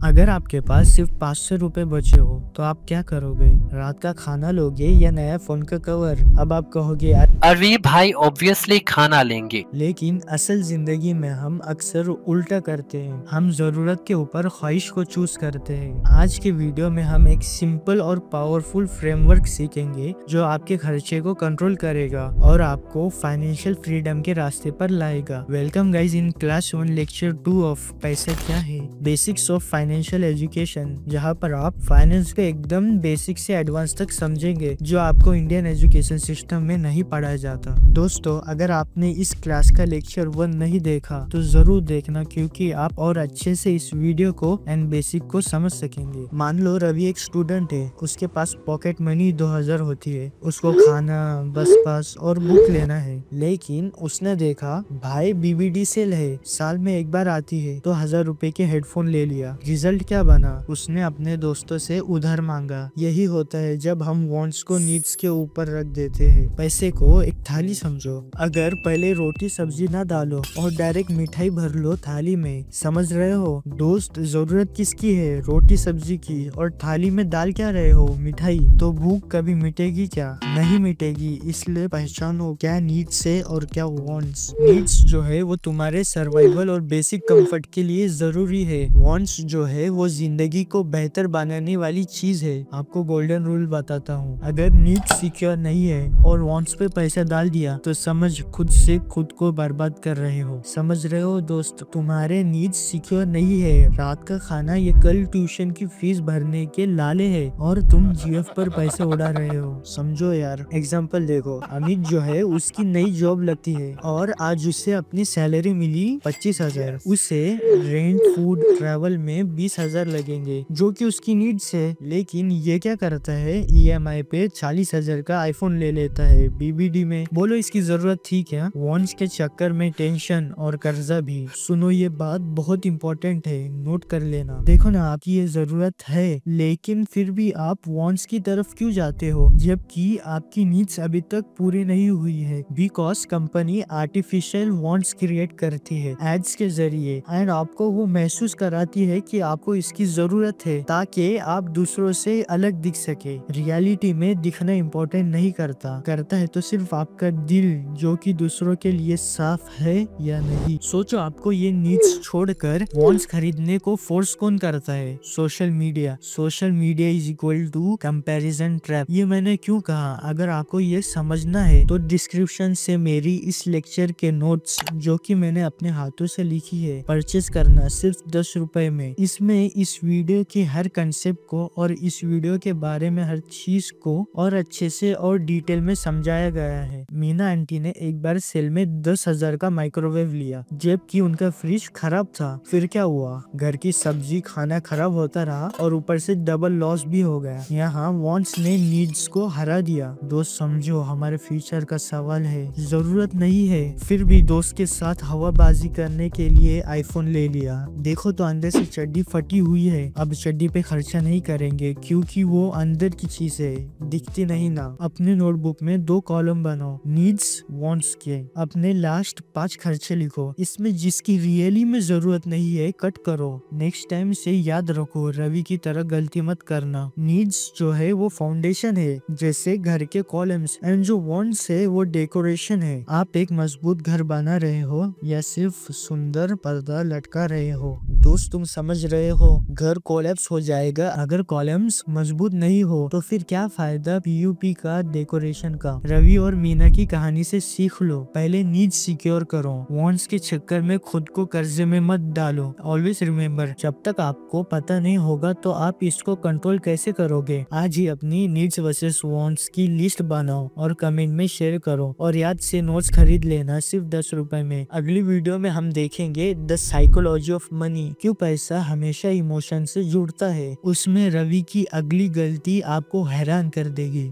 अगर आपके पास सिर्फ 500 रुपए बचे हो तो आप क्या करोगे? रात का खाना लोगे या नया फोन का कवर? अब आप कहोगे यार, अरे भाई ऑब्वियसली खाना लेंगे। लेकिन असल जिंदगी में हम अक्सर उल्टा करते हैं। हम जरूरत के ऊपर ख्वाहिश को चूज करते हैं। आज के वीडियो में हम एक सिंपल और पावरफुल फ्रेमवर्क सीखेंगे जो आपके खर्चे को कंट्रोल करेगा और आपको फाइनेंशियल फ्रीडम के रास्ते पर लाएगा। Welcome guys in class 1 lecture 2 of पैसा क्या है, बेसिक्स ऑफ फाइनेंशियल एजुकेशन, जहाँ पर आप फाइनेंस को एकदम बेसिक से एडवांस तक समझेंगे जो आपको इंडियन एजुकेशन सिस्टम में नहीं पढ़ाया जाता। दोस्तों, अगर आपने इस क्लास का लेक्चर 1 नहीं देखा तो जरूर देखना, क्योंकि आप और अच्छे से इस वीडियो को एंड बेसिक को समझ सकेंगे। मान लो रवि एक स्टूडेंट है, उसके पास पॉकेट मनी 2000 होती है, उसको खाना, बस पास और बुक लेना है। लेकिन उसने देखा भाई बीबीडी सेल है, साल में एक बार आती है, तो 1000 रुपए के हेडफोन ले लिया। रिजल्ट क्या बना? उसने अपने दोस्तों से उधार मांगा। यही होता है जब हम वांट्स को नीड्स के ऊपर रख देते हैं। पैसे को एक थाली समझो। अगर पहले रोटी सब्जी ना डालो और डायरेक्ट मिठाई भर लो थाली में, समझ रहे हो दोस्त? जरूरत किसकी है? रोटी सब्जी की। और थाली में डाल क्या रहे हो? मिठाई। तो भूख कभी मिटेगी क्या? नहीं मिटेगी। इसलिए पहचानो क्या नीड्स है और क्या वांट्स। नीड्स जो है वो तुम्हारे सर्वाइवल और बेसिक कंफर्ट के लिए जरूरी है। वांट्स जो है वो जिंदगी को बेहतर बनाने वाली चीज है। आपको गोल्डन रूल बताता हूँ, अगर नीड्स सिक्योर नहीं है और वांट्स पे पैसा डाल दिया तो समझ खुद से खुद को बर्बाद कर रहे हो। समझ रहे हो दोस्त? तुम्हारे नीड्स सिक्योर नहीं है, रात का खाना ये कल ट्यूशन की फीस भरने के लाले है और तुम जीएफ पर पैसे उड़ा रहे हो। समझो यार, एग्जाम्पल देखो। अमित जो है उसकी नई जॉब लगती है और आज उसे अपनी सैलरी मिली 25,000। उसे रेंट, फूड, ट्रैवल में 20,000 लगेंगे जो कि उसकी नीड्स है। लेकिन ये क्या करता है, ईएमआई पे 40,000 का आईफोन ले लेता है बीबीडी में। बोलो इसकी जरूरत थी क्या? वांट्स के चक्कर में टेंशन और कर्जा भी। सुनो, ये बात बहुत इंपॉर्टेंट है, नोट कर लेना। देखो ना, आपकी ये जरूरत है, लेकिन फिर भी आप वांट्स की तरफ क्यों जाते हो जबकि आपकी नीड्स अभी तक पूरी नहीं हुई है? Because company artificial wants create करती है एड्स के जरिए, एंड आपको वो महसूस कराती है कि आपको इसकी जरूरत है ताकि आप दूसरों से अलग दिख सके। रियलिटी में दिखना इम्पोर्टेंट नहीं करता है तो सिर्फ आपका दिल, जो कि दूसरों के लिए साफ है या नहीं। सोचो, आपको ये नीड्स छोड़कर वांट्स खरीदने को फोर्स कौन करता है? Social media. Social media is equal to comparison trap. ये मैंने क्यों कहा? अगर आपको ये समझना है तो डिस्क्रिप्शन से मेरी इस लेक्चर के नोट्स, जो कि मैंने अपने हाथों से लिखी है, परचेज करना सिर्फ 10 रुपए में। इसमें इस वीडियो की हर कंसेप्ट को और इस वीडियो के बारे में हर चीज को और अच्छे से और डिटेल में समझाया गया है। मीना आंटी ने एक बार सेल में 10,000 का माइक्रोवेव लिया जबकि उनका फ्रिज खराब था। फिर क्या हुआ? घर की सब्जी खाना खराब होता रहा और ऊपर से डबल लॉस भी हो गया। यहाँ वांट्स ने नीड्स को हरा दिया। दोस्त समझो, हमारे फ्यूचर का सवाल है। जरूरत नहीं है, फिर भी दोस्त के साथ हवाबाजी करने के लिए आईफोन ले लिया। देखो तो अंदर से चड्डी फटी हुई है। अब चड्डी पे खर्चा नहीं करेंगे क्योंकि वो अंदर की चीज है, दिखती नहीं ना। अपने नोटबुक में 2 कॉलम बनाओ, नीड्स, वांट्स के। अपने लास्ट 5 खर्चे लिखो, इसमें जिसकी रियली में जरूरत नहीं है कट करो। नेक्स्ट टाइम से याद रखो, रवि की तरह गलती मत करना। नीड्स जो है वो फाउंडेशन है, जैसे घर के कॉलम्स, एंड जो वांट्स है वो डेकोरेशन है। आप एक मजबूत घर बना रहे हो या सिर्फ सुंदर पर्दा लटका रहे हो? दोस्त, तुम समझ रहे हो, घर कोलैप्स हो जाएगा अगर कॉलम्स मजबूत नहीं हो। तो फिर क्या फायदा पीयूपी का, डेकोरेशन का? रवि और मीना की कहानी से सीख लो। पहले नीड्स सिक्योर करो, वांट्स के चक्कर में खुद को कर्जे में मत डालो। ऑलवेज रिमेम्बर, जब तक आपको पता नहीं होगा तो आप इसको कंट्रोल कैसे करोगे? आज ही अपनी नीड्स वर्सेस वांट्स की लिस्ट बनाओ और कमेंट में शेयर करो। और याद से नोट्स खरीद लेना सिर्फ 10 रुपए में। अगली वीडियो में हम देखेंगे द साइकोलॉजी ऑफ मनी, क्यों पैसा हमेशा इमोशन से जुड़ता है। उसमें रवि की अगली गलती आपको हैरान कर देगी।